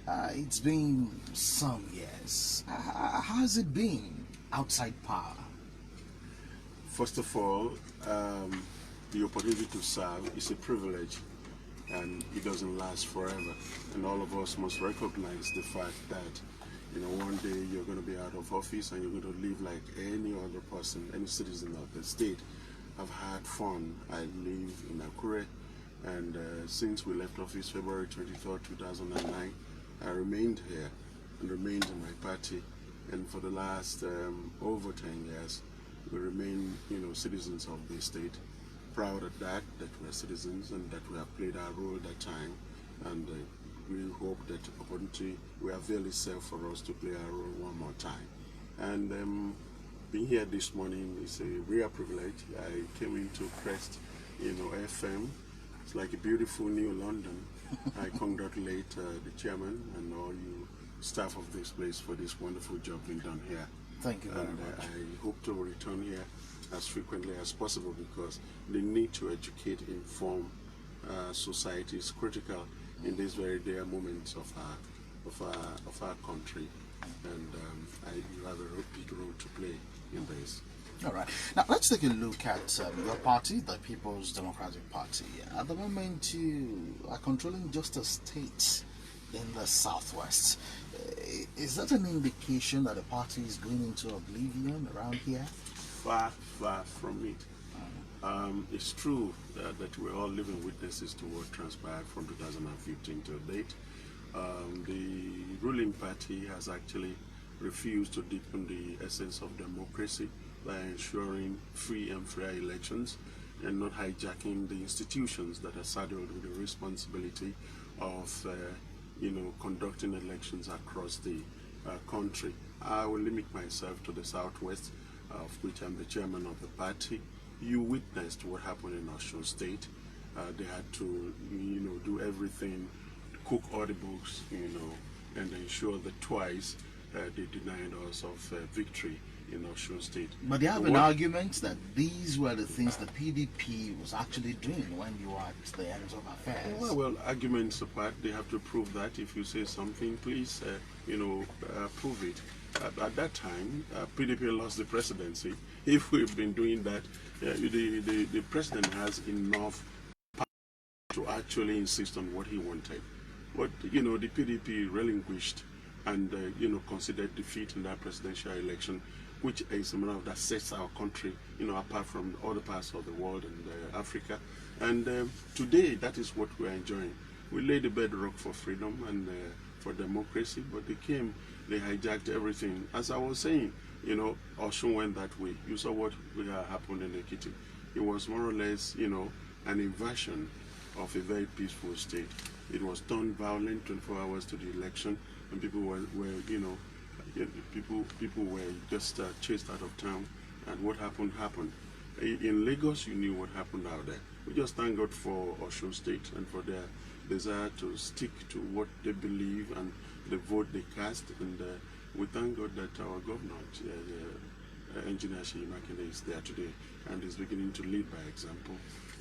It's been some years. How has it been outside power? First of all, the opportunity to serve is a privilege and it doesn't last forever. And all of us must recognize the fact that, one day you're going to be out of office and you're going to live like any other person, any citizen of the state. I've had fun. I live in Akure, and since we left office February 23rd, 2009, I remained here and remained in my party. And for the last over 10 years, we remain, citizens of the state. Proud of that we're citizens and that we have played our role at that time. And we hope that opportunity will avail itself for us to play our role one more time. And being here this morning is a real privilege. I came into Crest, FM. It's like a beautiful new London. I congratulate the chairman and all you staff of this place for this wonderful job being done here. Thank you very much. I hope to return here as frequently as possible because the need to educate, inform society is critical in these very dire moments of our country, and you have a big role to play in this. All right. Now let's take a look at your party, the People's Democratic Party. At the moment, you are controlling just a state in the southwest. Is that an indication that the party is going into oblivion around here? Far, far from it. It's true that we're all living witnesses to what transpired from 2015 to date. The ruling party has actually refused to deepen the essence of democracy by ensuring free and fair elections and not hijacking the institutions that are saddled with the responsibility of conducting elections across the country. I will limit myself to the southwest, of which I'm the chairman of the party. You witnessed what happened in Ondo State. They had to, do everything, cook all the books, and ensure that twice they denied us of victory in Ondo State. But they have an argument that these were the things the PDP was actually doing when you were at the ends of affairs. Well, arguments apart, they have to prove that. If you say something, please, prove it. At that time, PDP lost the presidency. If we've been doing that, the president has enough power to actually insist on what he wanted. But, the PDP relinquished and, considered defeat in that presidential election, which is a matter that sets our country, apart from other parts of the world and Africa. And today, that is what we're enjoying. We laid the bedrock for freedom and for democracy, but they hijacked everything. As I was saying, Osun went that way. You saw what happened in Ekiti. It was more or less, an invasion of a very peaceful state. It was turned violent 24 hours to the election, and people were people were just chased out of town, and what happened. In Lagos, you knew what happened out there. We just thank God for Osun State and for their desire to stick to what they believe and the vote they cast, and we thank God that our governor, Engineer Seyi Makinde, is there today and is beginning to lead by example,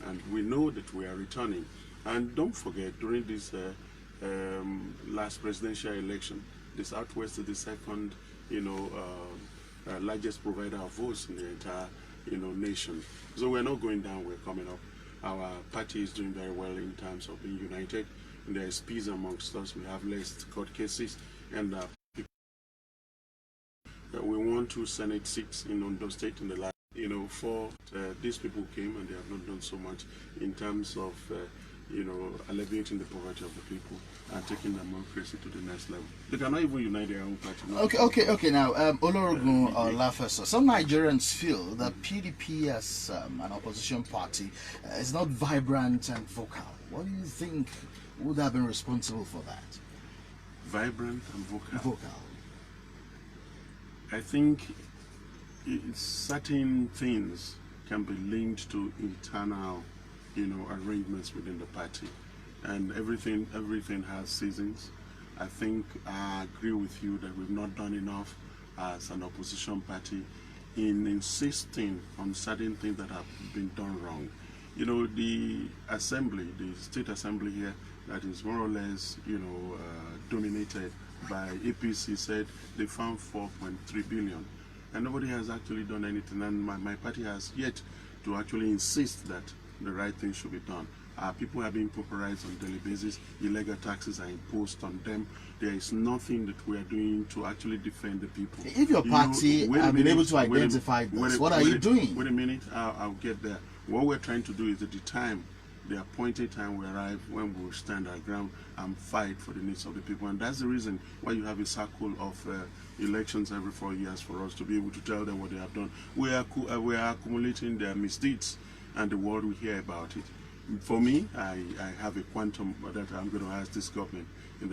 and we know that we are returning. And don't forget, during this last presidential election, the Southwest is the second, largest provider of votes in the entire, nation. So we're not going down, we're coming up. Our party is doing very well in terms of being united, and there is peace amongst us. We have less court cases, and we won 2 Senate seats in Ondo State in the last, these people came and they have not done so much in terms of, alleviating the poverty of the people and taking democracy to the next level. They cannot even unite their own party. Okay. Now, Oloroogun Olafeso. Some Nigerians feel that PDP as an opposition party is not vibrant and vocal. What do you think would have been responsible for that? Vibrant and vocal. Vocal. I think certain things can be linked to internal, arrangements within the party, and everything has seasons. I think I agree with you that we've not done enough as an opposition party in insisting on certain things that have been done wrong. The assembly, the state assembly here, that is more or less, dominated by APC, said they found 4.3 billion. And nobody has actually done anything. And my party has yet to actually insist that the right thing should be done. People are being pauperized on a daily basis. Illegal taxes are imposed on them. There is nothing that we are doing to actually defend the people. If your party have been able to identify this, what are you doing? Wait a minute, I'll get there. What we're trying to do is at the time, the appointed time will arrive when we will stand our ground and fight for the needs of the people. And that's the reason why you have a cycle of elections every 4 years for us to be able to tell them what they have done. We are accumulating their misdeeds, and the world will hear about it. For me, I have a quantum that I'm going to ask this government at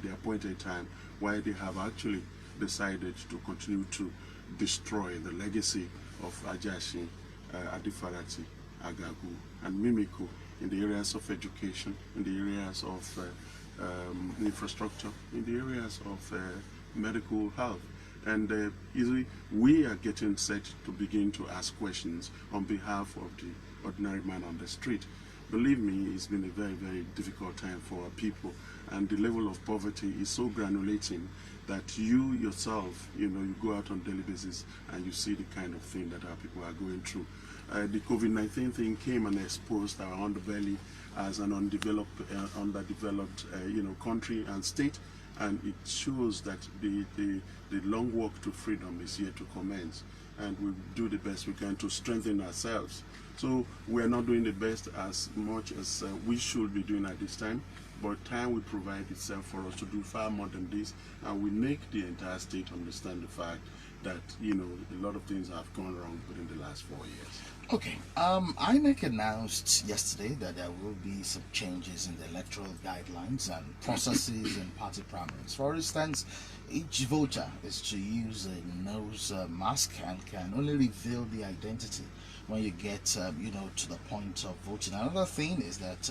the appointed time, why they have actually decided to continue to destroy the legacy of Ajashi, Adifarati, Agagu, and Mimiko in the areas of education, in the areas of infrastructure, in the areas of medical health. And we are getting set to begin to ask questions on behalf of the ordinary man on the street. Believe me, it's been a very, very difficult time for our people, and the level of poverty is so granulating that you yourself, you go out on a daily basis and you see the kind of thing that our people are going through. The COVID-19 thing came and exposed our underbelly as an underdeveloped country and state, and it shows that the long walk to freedom is yet to commence, and we do the best we can to strengthen ourselves. So we are not doing the best as much as we should be doing at this time, but time will provide itself for us to do far more than this, and we make the entire state understand the fact that a lot of things have gone wrong within the last 4 years. Okay, INEC announced yesterday that there will be some changes in the electoral guidelines and processes in party primaries. For instance, each voter is to use a nose mask and can only reveal the identity when you get to the point of voting. Another thing is that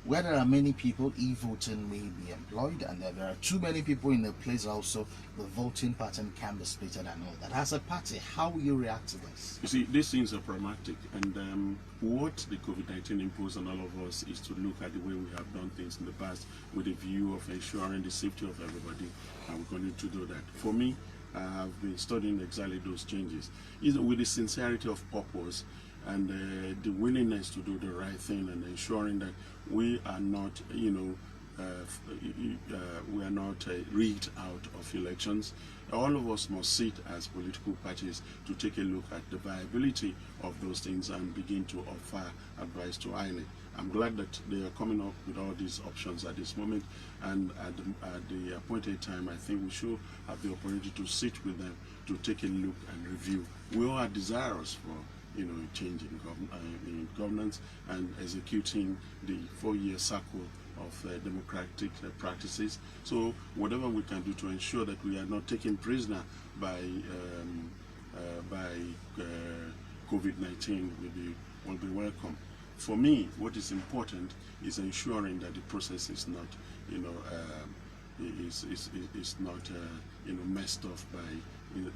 where there are many people, e-voting may be employed, and there are too many people in a place also, the voting pattern can be splitted and all that. As a party, how will you react to this? You see, these things are pragmatic, and what the COVID-19 imposed on all of us is to look at the way we have done things in the past with a view of ensuring the safety of everybody, and we're going to do that. For me, I have been studying exactly those changes, with the sincerity of purpose and the willingness to do the right thing, and ensuring that we are not, rigged out of elections. All of us must sit as political parties to take a look at the viability of those things and begin to offer advice to INEC. I'm glad that they are coming up with all these options at this moment, and at the appointed time, I think we should have the opportunity to sit with them to take a look and review. We all are desirous for change in governance and executing the 4-year cycle of democratic practices. So whatever we can do to ensure that we are not taken prisoner by COVID-19 will be welcome. For me, what is important is ensuring that the process is not, messed up by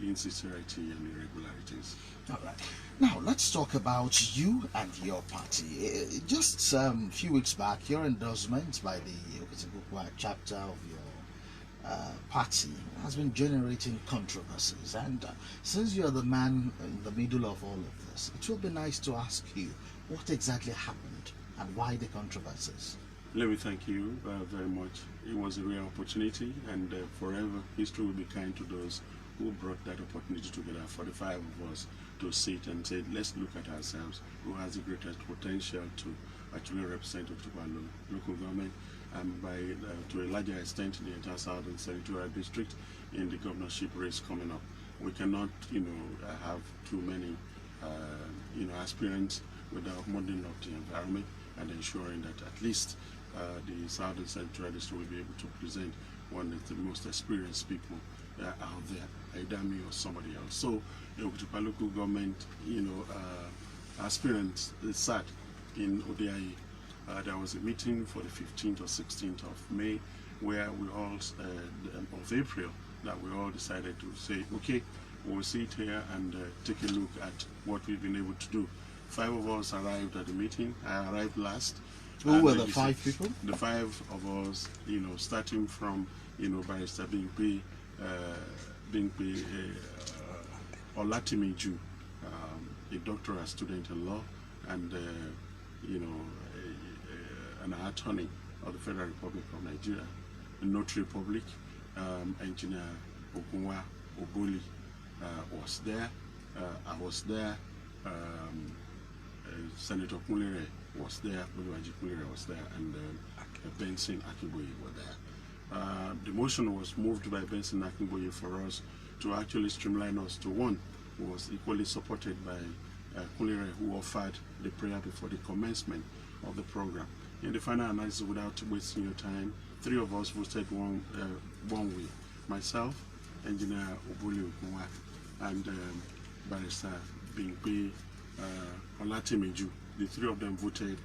insincerity and irregularities. All right. Now, let's talk about you and your party. Just a few weeks back, your endorsement by the Okitipupa chapter of your party has been generating controversies. And since you're the man in the middle of all of this, it will be nice to ask you what exactly happened and why the controversies. Let me thank you very much. It was a real opportunity, and forever history will be kind to those who brought that opportunity together for the 5 of us to sit and say, let's look at ourselves, who has the greatest potential to actually represent Okitipupa local government, and to a larger extent the entire Southern Senatorial District in the governorship race coming up. We cannot, have too many, aspirants without modeling up the environment and ensuring that at least the Southern Senatorial District will be able to present one of the most experienced people out there, either me or somebody else. So the Okitipupa local government, aspirants sat in ODIE. There was a meeting for the 15th or 16th of May, where we all, of April, that we all decided to say, okay, we'll sit here and take a look at what we've been able to do. 5 of us arrived at the meeting. I arrived last, Who were the 5 people? The 5 of us, starting from, Barrister Rotimi, a doctoral student in law, and an attorney of the Federal Republic of Nigeria, a notary public, Engineer Ogunwa Oboli was there. I was there. Senator Kunlere was there. Boluwaji Kunlere was there, and Benson Akingboye were there. The motion was moved by Benson Akingboye for us to actually streamline us to one, who was equally supported by Kunlere, who offered the prayer before the commencement of the program. In the final analysis, without wasting your time, 3 of us voted one way. Myself, Engineer Oboli Ogunwa, and Barrister Bingbe Olatimiju. The 3 of them voted.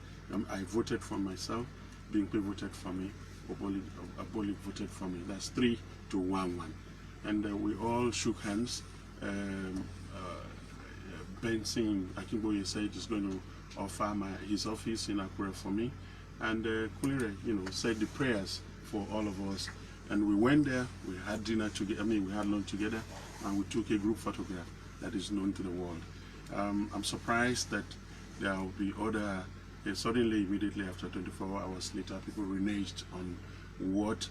I voted for myself. Bingbe voted for me. Oboli voted for me. That's 3-1-1. And we all shook hands. Benson Akingboye said he's going to offer his office in Akure for me. And Kunlere, said the prayers for all of us. And we went there, we had dinner together, we had lunch together, and we took a group photograph that is known to the world. I'm surprised that there will be other, suddenly, immediately after 24 hours later, people reneged on what,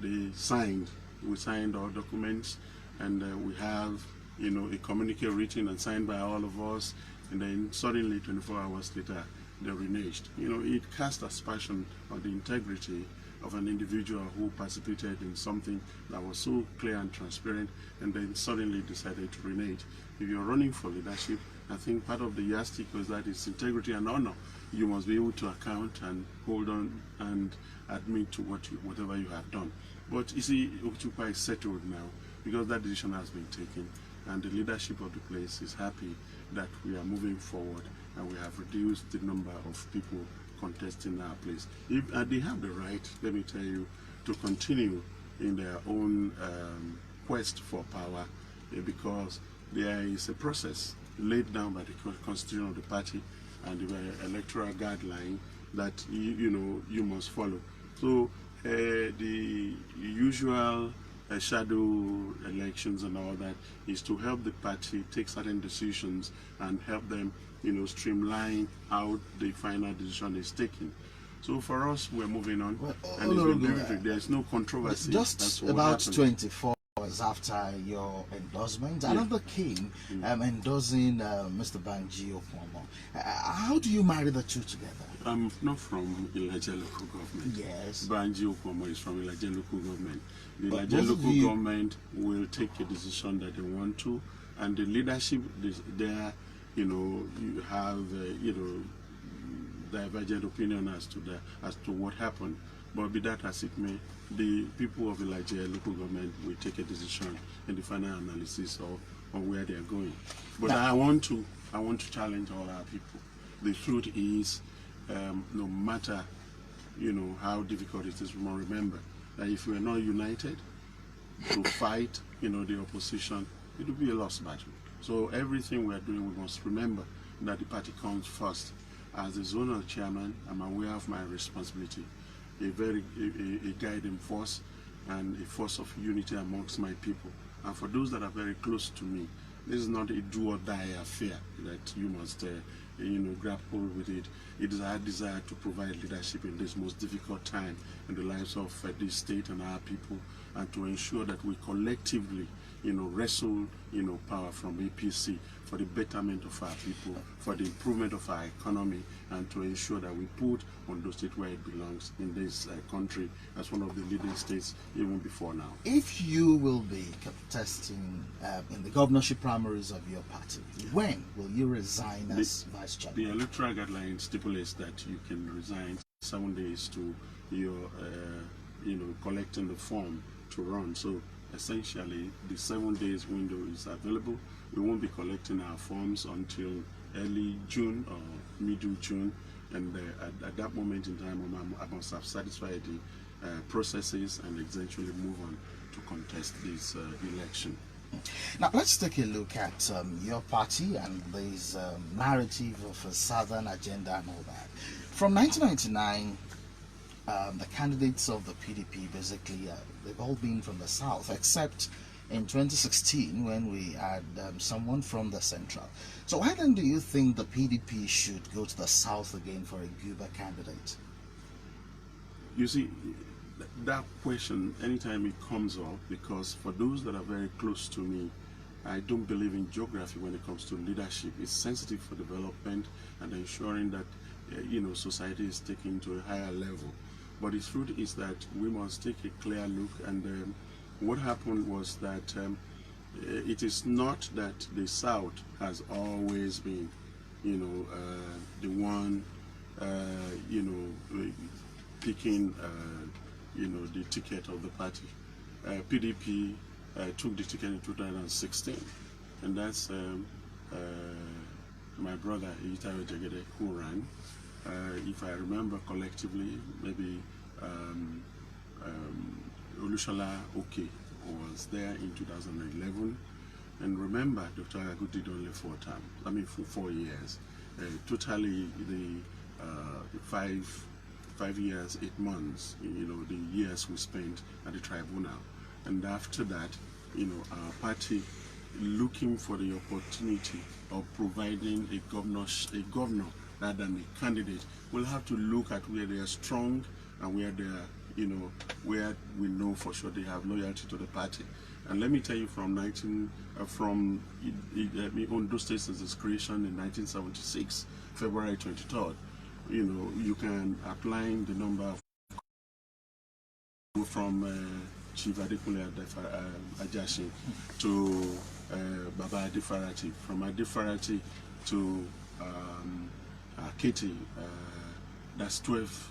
they signed. We signed our documents, and we have, a communique written and signed by all of us, and then suddenly, 24 hours later, they reneged. It cast aspersion on the integrity of an individual who participated in something that was so clear and transparent, and then suddenly decided to renege. If you're running for leadership, I think part of the yardstick was that it's integrity and honor. You must be able to account and hold on and admit to whatever you have done. But you see, Otupa is settled now because that decision has been taken, and the leadership of the place is happy that we are moving forward and we have reduced the number of people contesting our place. They have the right, let me tell you, to continue in their own quest for power, because there is a process laid down by the constitution of the party and the electoral guideline that you must follow. So the usual shadow elections and all that is to help the party take certain decisions and help them streamline how the final decision is taken. So for us, we're moving on, and it's been very, there's no controversy. Just about 24 hours after your endorsement, another came endorsing Mr. Banji Okwomo. How do you marry the two together? I'm not from Ilaje local government. Yes. Banji Okwomo is from Ilaje local government. The Ilaje local government will take a decision that they want to, and the leadership there, you have, divergent opinion as to what happened. But be that as it may, the people of Ilaje local government will take a decision in the final analysis of where they are going. But I want to challenge all our people. The truth is, no matter how difficult it is, we must remember that if we are not united to fight the opposition, it will be a lost battle. So everything we are doing, we must remember that the party comes first. As the zonal chairman, I'm aware of my responsibility, a guiding force and a force of unity amongst my people. And for those that are very close to me, this is not a do or die affair that you must grapple with it. It is our desire to provide leadership in this most difficult time in the lives of this state and our people, and to ensure that we collectively wrestle power from APC for the betterment of our people, for the improvement of our economy, and to ensure that we put Ondo State where it belongs in this country as one of the leading states even before now. If you will be contesting in the governorship primaries of your party, when will you resign as vice chairman? The electoral guideline stipulates that you can resign 7 days to your collecting the form to run. So essentially, the 7 days window is available. We won't be collecting our forms until early June or middle June, and at that moment in time, I must have satisfied the processes and eventually move on to contest this election. Now let's take a look at your party and this narrative of a southern agenda and all that. From 1999, the candidates of the PDP basically, they've all been from the south, except in 2016 when we had someone from the central. So why then do you think the PDP should go to the south again for a Guber candidate? You see, that question, anytime it comes up, because for those that are very close to me, I don't believe in geography when it comes to leadership. It's sensitive for development and ensuring that society is taken to a higher level. But the truth is that we must take a clear look, and what happened was that it is not that the South has always been, the one, picking, the ticket of the party. PDP took the ticket in 2016, and that's my brother Itayo Jegede who ran. If I remember collectively, maybe Olushola Oke was there in 2011, and remember Dr. Agu did only 4 terms. I mean, for 4 years. Totally, the 5 years, 8 months. The years we spent at the tribunal, and after that, our party looking for the opportunity of providing a governor rather than a candidate, will have to look at where they are strong and where they are, where we know for sure they have loyalty to the party. And let me tell you, from Ondo State since its creation in 1976, February 23rd, you can apply the number of from Chief Adekule Ajashi to Baba Adifarati, from Adifarati to Katie, that's 12.